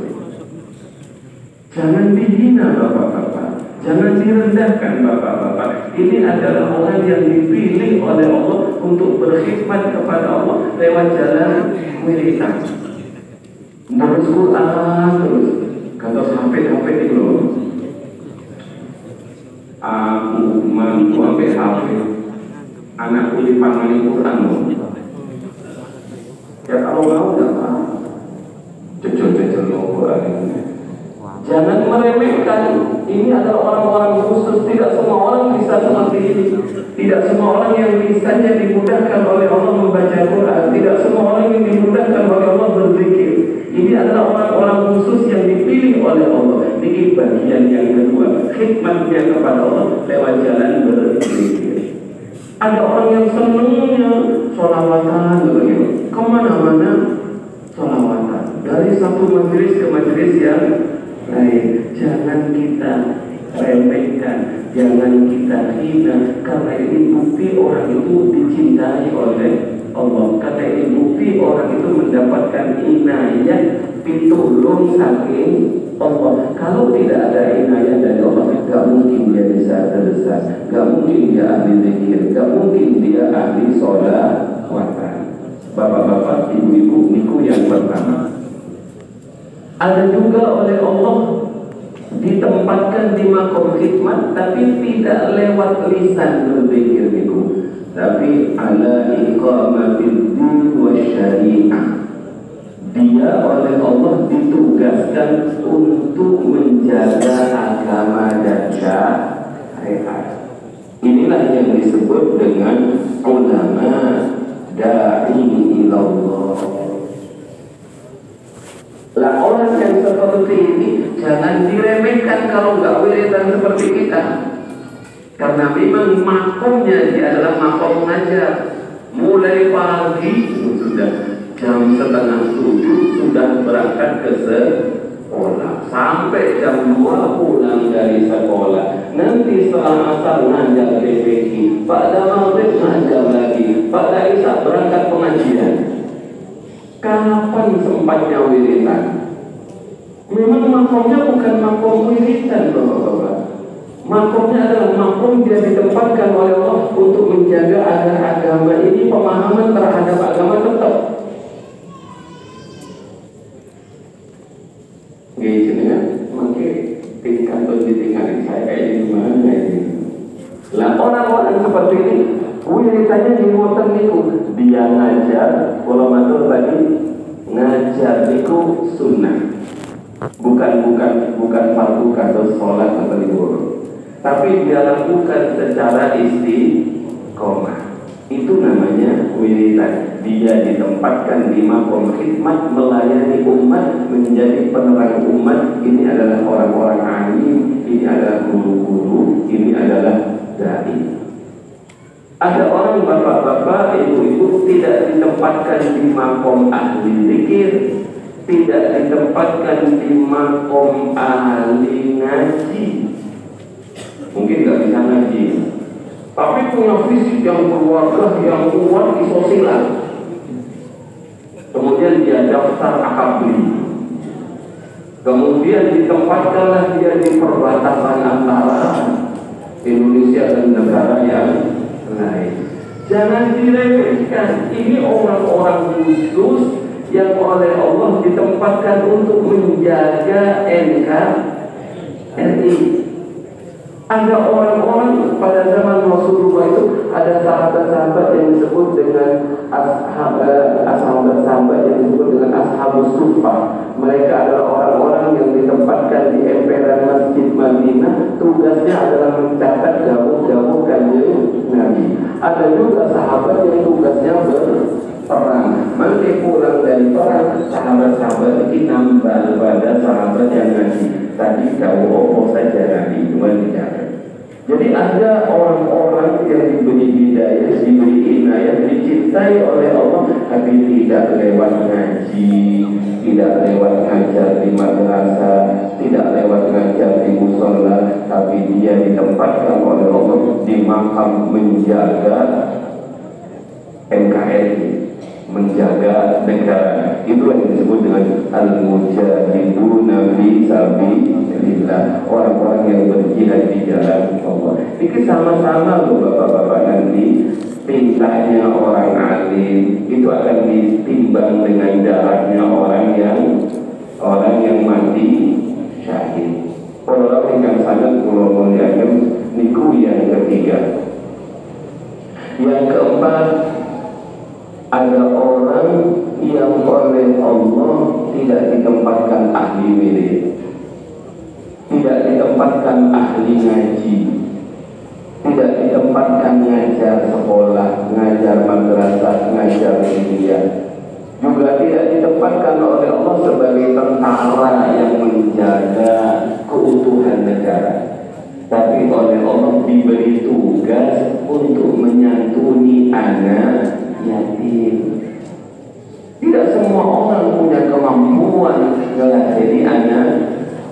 Jangan dihina bapak-bapak, jangan direndahkan bapak-bapak. Ini adalah orang yang dipilih oleh Allah untuk berkhidmat kepada Allah lewat jalan wiridan. Terus Quran terus. Kalau sampai itu aku mampu sampai hafid, anakku dipangani Quran loh. Ya kalau mau nggak apa, jujur loh Quran ini. Jangan meremehkan. Ini adalah orang-orang khusus. Tidak semua orang bisa seperti ini. Tidak semua orang yang bisanya dimudahkan oleh Allah membaca Quran. Tidak semua orang yang dimudahkan oleh Allah berzikir. Ini adalah orang-orang khusus yang dipilih oleh Allah. Ini bagian yang kedua, khidmatnya kepada Allah lewat jalan berzikir. Ada orang yang senangnya sholawatan begitu, kemana-mana sholawatan, dari satu majelis ke majelis yang lain. Jangan kita remehkan, jangan kita hina, karena ini bukti orang itu dicintai oleh Allah. Karena ini bukti orang itu mendapatkan inayah, pitulung saking Allah. Kalau tidak ada inayah dari Allah, gak mungkin dia bisa terbesar, gak mungkin dia ahli zikir, gak mungkin dia ahli sholat watan. Bapak-bapak, ibu-ibu, niku yang pertama. Ada juga oleh Allah ditempatkan di maqam khidmat, tapi tidak lewat lisan berzikir niku, tapi ala iqamatil din wa syariah. Dia oleh Allah ditugaskan untuk menjaga agama dan syariat. Inilah yang disebut dengan ulama da'i ilallah. Lah orang yang seperti ini jangan diremehkan kalau nggak wiridan seperti kita. Karena memang makomnya dia adalah makom mengajar. Mulai pagi sudah jam 6:30 sudah berangkat ke sekolah, sampai jam 2 pulang dari sekolah. Nanti setelah asar ngajar PPK, pada maghrib ngajar lagi, pada isya berangkat pengajian. Kapan sempatnya wiridan? Memang makomnya bukan makom wiridan, bapak-bapak. Makomnya adalah makom dia ditempatkan oleh Allah untuk menjaga agar agama ini, pemahaman terhadap agama tetap. Gini mungkin tingkat pendidikan saya kayak gimana ini? Lah orang-orang seperti ini, wiridannya di motor niku, dia ngajar, kalau matur tadi ngajar niku sunnah, bukan fardu atau sholat seperti guru, tapi dia lakukan secara istiqomah. Itu namanya wiridan. Dia ditempatkan di maqam khidmat, melayani umat, menjadi penerang umat. Ini adalah orang-orang alim, ini adalah guru-guru, ini adalah dai. Ada orang bapak-bapak, ibu-ibu tidak ditempatkan di maqam ahli zikir, tidak ditempatkan di maqam ahli ngaji. Mungkin nggak bisa ngaji, tapi punya fisik yang keluarga yang kuat, isosial. Kemudian dia daftar akabri. Kemudian ditempatkanlah dia di perbatasan antara Indonesia dan negara yang lain. Jangan diremehkan. Ini orang-orang khusus yang oleh Allah ditempatkan untuk menjaga NKRI. Ada orang-orang pada zaman Rasulullah Rasulullah itu ada sahabat-sahabat yang disebut dengan sahabat-sahabat yang disebut dengan ashabus suffah. Mereka adalah orang-orang yang ditempatkan di emperan Masjid Madinah. Tugasnya adalah mencatat jauh-jauh kanjeng Nabi. Ada juga sahabat yang tugasnya berperang. Mereka pulang dari perang, sahabat-sahabat ini nambah pada sahabat yang Nabi. Tadi jauh saja Nabi cuma dijaga. Jadi ada orang-orang yang diberi hidayah, diberi inayah, dicintai oleh Allah, tapi tidak lewat ngaji, tidak lewat ngajar di madrasah, tidak lewat ngajar di musola, tapi dia ditempatkan oleh Allah di makam menjaga NKRI, menjaga negara. Itu yang disebut dengan al-mujahiduna fi sabilillah, orang-orang yang berjihad di jalan Allah. Ini sama-sama loh bapak-bapak, nanti tintanya orang alim itu akan ditimbang dengan darahnya orang yang mati syahid. Orang yang sangat pulau muliakan niku yang ketiga. Yang keempat, ada orang yang oleh Allah tidak ditempatkan ahli wirid, tidak ditempatkan ahli ngaji, tidak ditempatkan ngajar sekolah, ngajar madrasah, ngajar media, juga tidak ditempatkan oleh Allah sebagai tentara yang menjaga keutuhan negara, tapi oleh Allah diberi tugas untuk menyantuni anak yatim. Tidak semua orang punya kemampuan jadi anak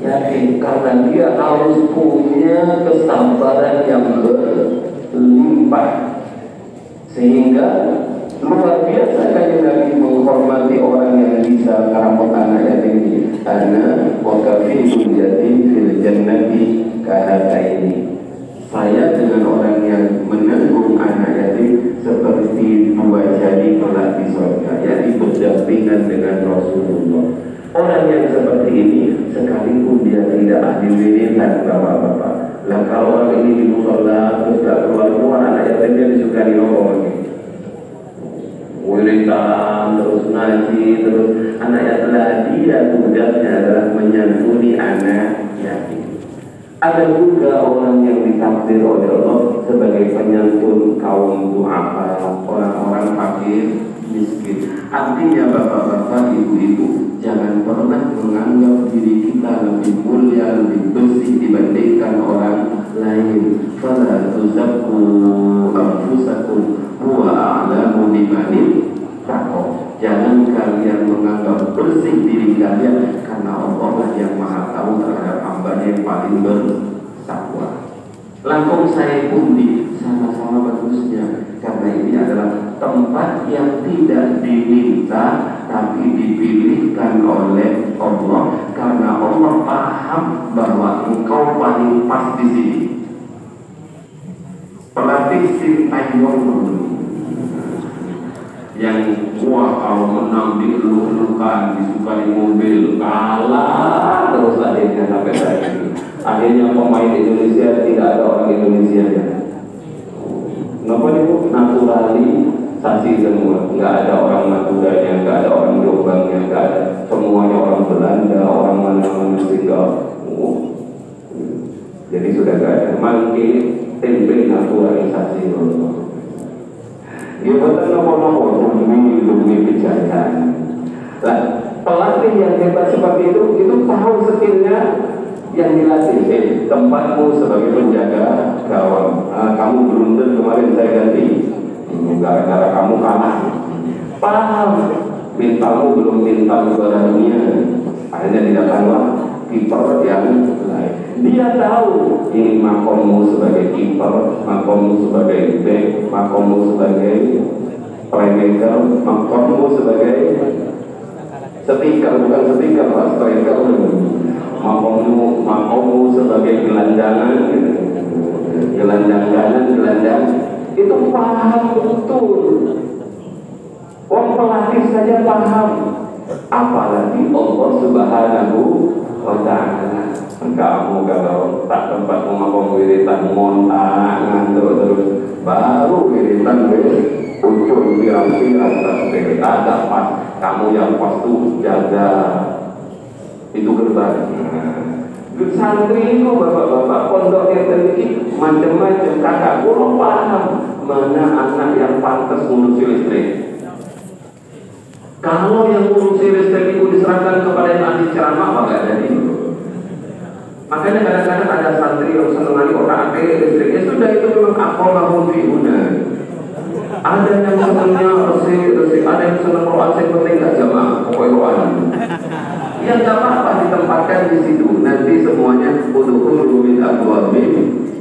yatim, karena dia harus punya kesabaran yang berlimpah, sehingga luar biasa kajian Nabi menghormati orang yang bisa merawat anak yatim ini. Ana wa kafilul yatim fil jannati kahataini. Saya dengan orang yang menanggung anak yatim seperti dua jari kelak di surga, yakni berdampingan dengan Rasulullah. Orang yang seperti ini sekalipun dia tidak ahli wiridan bapak-bapak, lah kalau orang ini di musola terus gak keluar anak yatim dia disukai orang ini wiridan terus ngaji terus anak yatim, dia tugasnya adalah menyantuni anak yatim. Ada juga orang yang ditakdir oleh Allah sebagai penyantun kaum du'afa, orang-orang fakir miskin. Artinya bapak-bapak, ibu-ibu, jangan pernah menganggap diri kita lebih mulia, lebih bersih dibandingkan orang lain. Fala tuzakku anfusakum huwa a'lamu bimanil taqwa. Jangan kalian menganggap bersih diri kalian, karena Allah lah yang maha tahu terhadap hamba yang paling bertakwa. Langkung saya pun di sama-sama bagusnya, karena ini adalah tempat yang tidak diminta tapi dipilihkan oleh Allah, karena Allah paham bahwa engkau paling pas di sini. Pelatih Sintayong yang wah kalau menang dilulukan, disukai mobil, kalah terus akhirnya sampai saat ini. Akhirnya pemain Indonesia tidak ada orang Indonesia ya. Kenapa nih bu? Naturalisasi semua, nggak ada orang Maduranya, nggak ada orang Jombangnya, nggak ada, semuanya orang Belanda, orang mana-mana sehingga jadi sudah nggak ada. Mungkin tempe naturalisasi dulu. Dia bukan nomor-nomor demi kejayaan. Nah, pelatih yang hebat seperti itu tahu skillnya yang dilatih. Tempatmu sebagai penjaga gawang. Kamu blunder kemarin saya ganti. Gara-gara kamu kalah. Paham. Mentalmu belum mental juara dunia. Akhirnya tidak kalah kiper yang lain. Dia tahu ini makommu sebagai kiper, makommu sebagai back, makommu sebagai playmaker, makommu sebagai speaker, bukan speaker, striker. Makommu sebagai gelandangan, gelandang kanan, gelandang itu paham betul. Orang pelatih saja paham, apalagi Allah Subhanahu wa Ta'ala. Kamu kalau tak tempat makom wiritan montak ngantuk terus wiritan ujung pirang-pirang tasbih ada pas. Kamu yang pas tuh jaga itu gerbang. Santri itu bapak-bapak pondok yang terjadi macam-macam. Kakak kurang paham mana anak yang pantas ngurusi listrik. Kalau yang ngurusi listrik itu diserahkan kepada yang ahli ceramah, maka jadi. Makanya kadang-kadang ada santri yang senang kali orang akhir listriknya sudah itu memang apalah fi'una. Ada yang senangnya resi, ada yang senang roh asing penting gak jamaah, pokoknya ya gak apa-apa ditempatkan di situ. Nanti semuanya udhulu min abwabin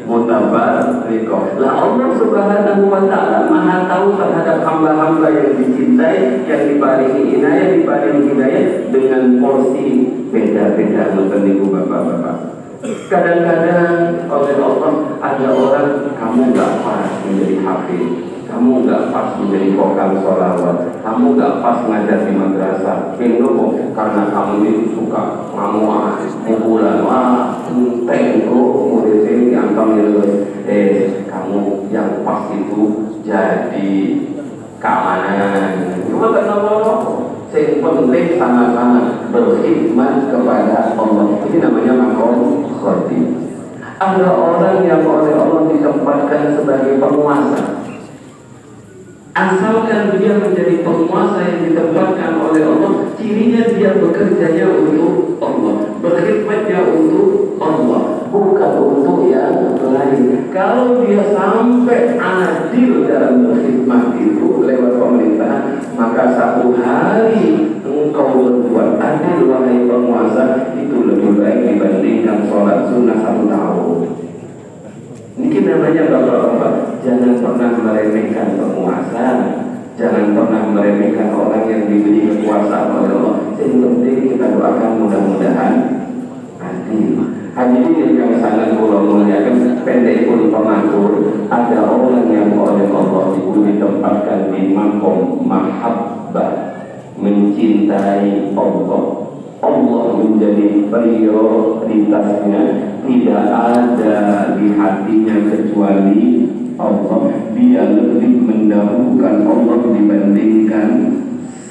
mutabarriqah. Lah Allah Subhanahu wa taala Maha tahu terhadap hamba-hamba yang dicintai, yang diparingi inayah, diparingi hidayah dengan porsi beda-beda. Ngoten niku Bapak-bapak. Kadang-kadang oleh Allah ada orang kamu gak pas menjadi hafiz, kamu gak pas menjadi vokal sholawat, kamu gak pas ngajar di madrasah. Kenapa? Karena kamu itu suka ngamuah, mukulan, tengko, murid ini angkam lulus. Kamu yang pas itu jadi keamanan. Cuma kenapa? Yang penting sama-sama berkhidmat kepada Allah. Ini namanya makom khatib. Ada orang yang oleh Allah ditempatkan sebagai penguasa. Asalkan dia menjadi penguasa yang ditempatkan oleh Allah, cirinya dia bekerjanya untuk Allah, berkhidmatnya untuk Allah, bukan untuk yang lain. Kalau dia sampai adil dalam berkhidmat itu lewat pemerintahan, maka satu hari engkau berbuat adil wahai penguasa itu lebih baik dibandingkan sholat sunnah 1 tahun. Ini namanya bapak-bapak, jangan pernah meremehkan penguasa, jangan pernah meremehkan orang yang diberi kekuasaan oleh Allah. Yang penting kita doakan mudah-mudahan adil. Hadirin yang sangat kula muliakan, pendek pun pematur, ada orang yang oleh Allah itu ditempatkan di makom mahabbah, mencintai Allah. Allah menjadi prioritasnya, tidak ada di hatinya kecuali Allah. Dia lebih mendahulukan Allah dibandingkan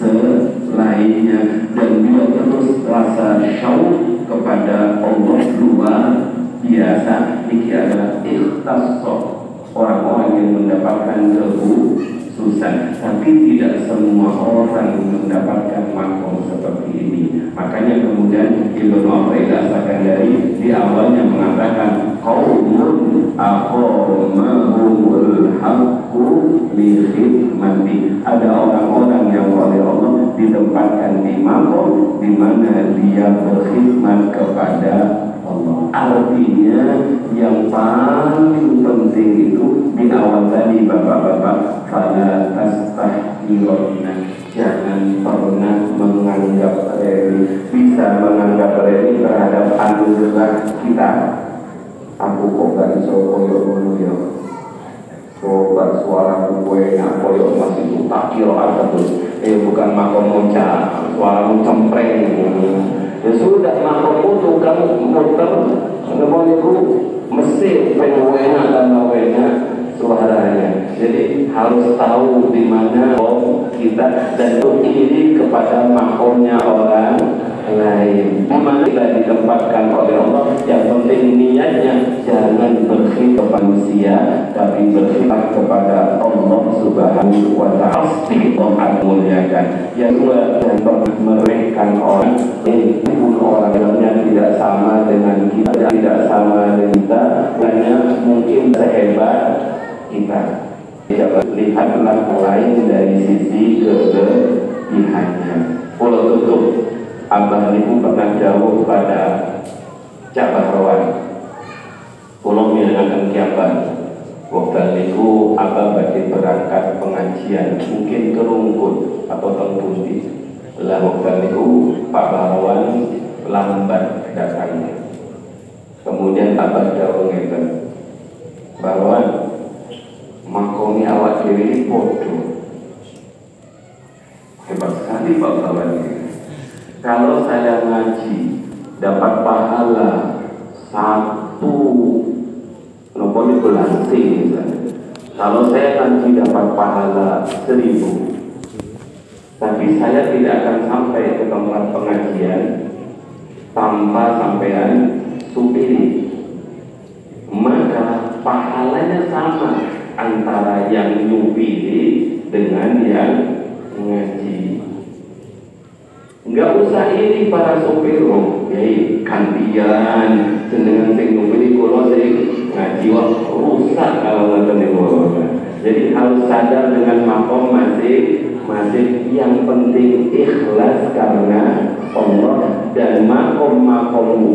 selainnya, dan dia terus rasa syauq kepada Allah luar biasa. Ini adalah ikhtasah, orang-orang yang mendapatkan kekhususan. Tapi tidak semua orang mendapatkan makom seperti ini. Makanya kemudian Ibnu Athaillah Sakandari di awalnya mengatakan qaumun aqamahumul haqqu li khidmati. Ada orang-orang yang oleh Allah ditempatkan di makom di mana dia berkhidmat kepada Allah. Artinya yang paling penting itu di awal tadi bapak-bapak, fala tastahqirunna, jangan pernah menganggap remeh. Bisa menganggap remeh terhadap anugerah kita. Aku kok gak iso koyo ngono ya. Coba suaramu enak koyo masih itu tak kira terus. Bukan makom monca, suaramu cempreng. Ya sudah, makommu tukang muter, namun itu mesin enak dan enak suaranya. Jadi harus tahu di mana kita dan iri kepada makomnya orang lain. Memang kita ditempatkan oleh Allah. Yang penting niatnya jangan berkhidmat kepada manusia, tapi berkhidmat kepada Allah Subhanahu wa ta'ala. Pasti Allah muliakan. Yang kedua, jangan pernah meremehkan orang. Ini pun orang lainnya tidak sama dengan kita, tidak sama dengan kita, hanya mungkin sehebat kita. Tidak lihatlah lain dari sisi kelebihannya. Pulau tutup. Abah niku pernah jauh pada Cak Bahrawan. Pulau mirengaken kiapan. Waktu niku abah badhe berangkat pengajian, mungkin ke Rungkut atau Tengpundi. Lah waktu niku Pak Bahrawan lambat datangnya. Kemudian abah jauh ngeten, Bahrawan, makomi awak dhewe podo. Hebat sekali Pak Bahrawan ini. Kalau saya ngaji dapat pahala 1 nopo niku lanting misalnya 1 Kalau saya nanti dapat pahala 1000, tapi saya tidak akan sampai ke tempat pengajian tanpa sampean supiri, maka pahalanya sama antara yang nyupiri dengan yang ngaji. Enggak usah ini para sopir, gantian jenengan sing nyupiri kula sing ngaji, wah rusak kalau ngoten niku. Jadi harus sadar dengan makom masing-masing. Yang penting ikhlas karena Allah, dan makom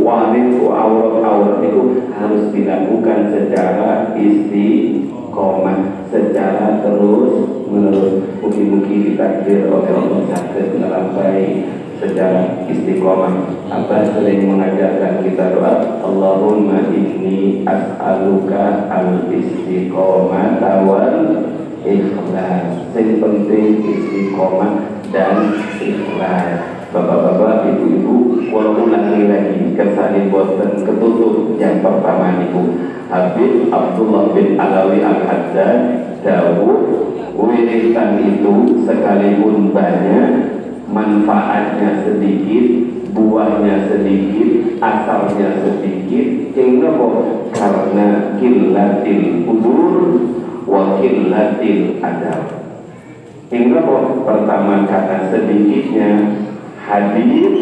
waris aurat itu harus dilakukan secara istiqomah, secara terus menerus. Mungkin ditakdir oleh Allah sakit melampai secara istiqomah. Abah sering mengajarkan kita doa, Allahumma inni as'aluka al-istiqomah wal ikhlas. Yang penting istiqomah dan ikhlas. Bapak-bapak, ibu-ibu, walaupun lagi kesani boten ketutup yang pertama niku. Habib Abdullah bin Alawi Al-Haddad dawuh, wiritan itu sekalipun banyak, manfaatnya sedikit, buahnya sedikit, asalnya sedikit. Kenapa? Karena killatil udur wa killatil adab. Kenapa? Pertama karena sedikitnya hadir,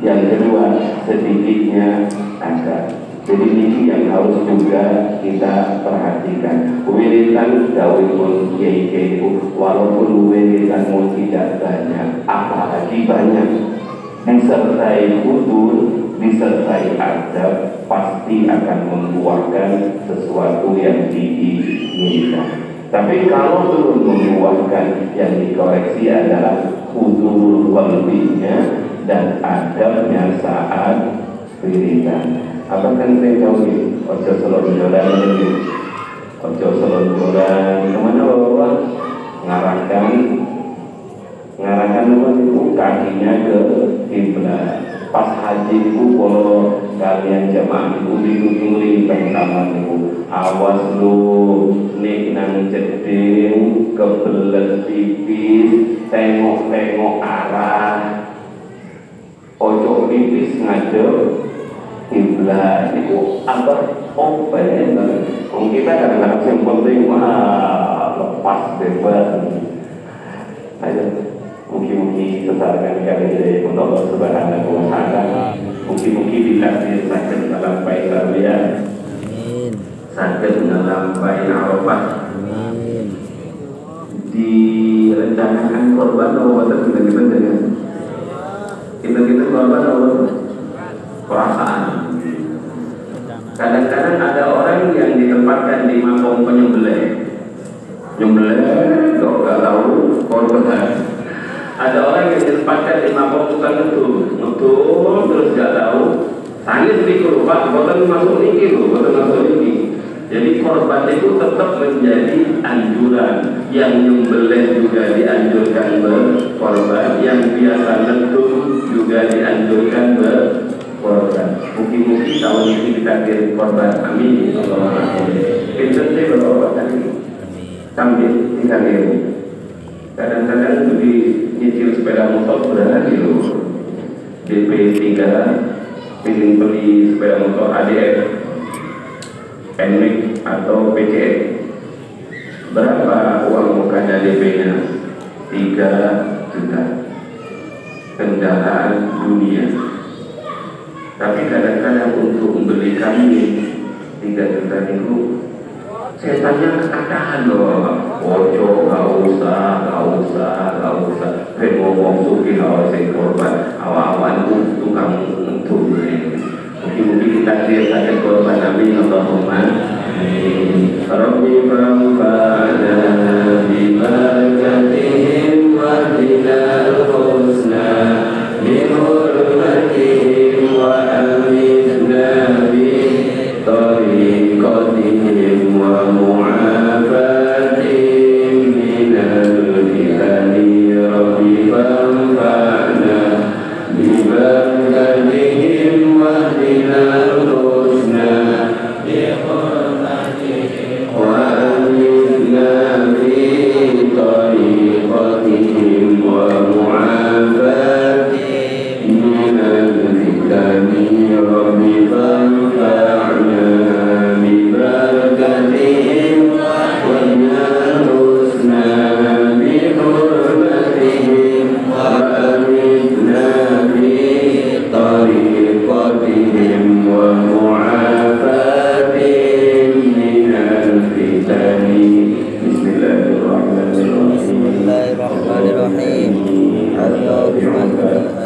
yang kedua sedikitnya adab. Jadi ini yang harus juga kita perhatikan. Wiritan dawuhipun kiai-kiai itu, walaupun wiritanmu tidak banyak, apalagi banyak, disertai udur, disertai adab, pasti akan membuahkan sesuatu yang diinginkan. Tapi kalau belum membuahkan, yang dikoreksi adalah udur qalbinya dan adabnya saat wiridan. Apa kan saya tahu nih, ojo selon-jolan ini, ojo selon-jolan kemana bawa? Ngarahkan itu kakinya ke kiblat. Pas haji itu kalau kalian jamaah itu diiling-iling taman itu, awas lu nih nang jeding kebelet tipis, tengok arah, ojo tipis ngadep kiblat itu apa open. Kita kadang-kadang yang penting lepas bebas aja. Mungkin sesaran kali ini untuk Allah Subhanahu wa Ta'ala. Mungkin ditakdir sakit melampai kalian, sakit melampai Arafah, direncanakan korban atau kita dengan kita korban atau perasaan. Kadang-kadang ada orang yang ditempatkan di makom penyembelih, kok gak tahu korban. Ada orang yang ditempatkan di makom tukang nutul terus gak tahu. Tangis di korban, bukan masuk ini, bukan masuk ini. Jadi korban itu tetap menjadi anjuran. Yang nyembelih juga dianjurkan berkorban, yang biasa nutul juga dianjurkan berkorban. Mungkin tahun ini kita kirim korban, amin. Pinter sih berkorban tadi, sambil tinggal ini. Kadang-kadang itu nyicil sepeda motor berani loh. DP 3 ingin beli sepeda motor ADF, NMAX atau PCX. Berapa uang mukanya DP-nya? 3 juta. Kendaraan dunia. Tapi kadang-kadang untuk membeli kambing 3 juta itu, saya tanya kekatahan loh, ojo gak usah, ngomong suki awal saya korban, awal-awal tukang untuk mungkin kita sakit korban, amin, Allahumma amin. Rabbi fa'ana bibarakatihim wa dinal husna min hurmatihim wa amidna bi tariqatihim wa mu'afatihim minal fitani. Rabbi fa'ana bibarakatihim wa dinal husna bi hurmatihim wa amidna طريقتهم ومعافاتهم من الفتن. بسم الله الرحمن الرحيم. Bismillahirrahmanirrahim. Allahumma